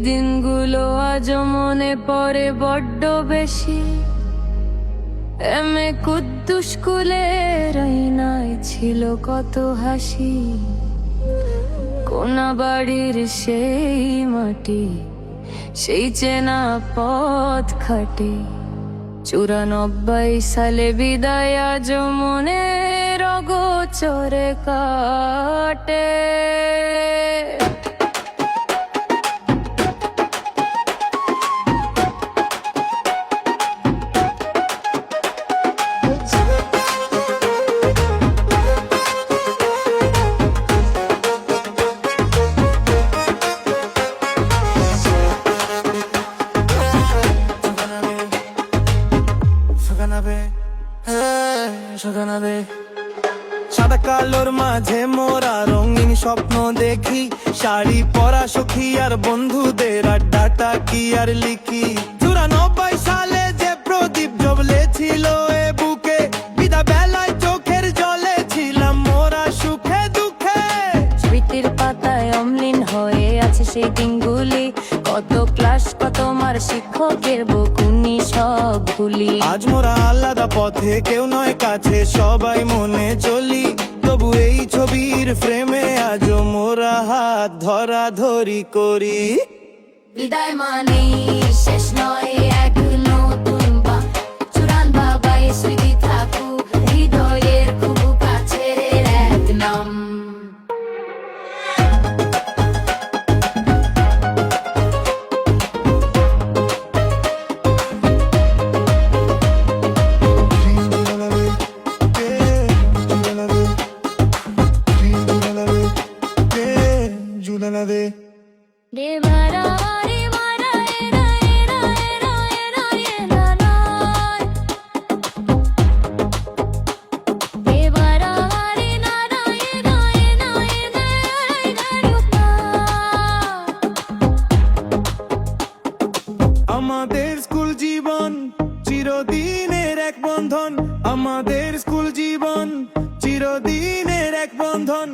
দিনগুলো আজও মনে পড়ে বড্ড বেশি। এমএ কুদ্দুস স্কুলের আয়নায় ছিল কত হাসি। কোনা বাড়ির সেই মাটি, সেই চেনা পথ খাটে। 94 সালে বিদায় আজও মনের অগোচরে কাটে। সাদা কালোর মাঝে মোরা রঙিন স্বপ্ন দেখি, শাড়ি পরা সখী আর বন্ধুদের আড্ডাটা কি আর লিখি। 94 সালে যে প্রদীপ জ্বলেছিল এ বুকে, বিদা বেলায় চোখের জলে ছিলাম মোরা সুখে দুঃখে। স্মৃতির পাতায় অম্লিন হয়ে আছে সেই দিনগুলি, কত ক্লাস কত মার শিক্ষকের বকুনি সব ভুলি। আজ মোরা আলাদা পথে, কেউ নয় কাছে, সবাই মনে চলি। তবু এই ছবির ফ্রেমে আজও মোরা হাত ধরাধরি করি। বিদায় মানে শেষ নয়, এক নতুন বা চুরান বাবাই স্মৃতি থাকুক হৃদয়ের খুব কাছের এক নাম। আমাদের স্কুল জীবন চিরদিনের এক বন্ধন, আমাদের স্কুল জীবন চিরদিনের এক বন্ধন।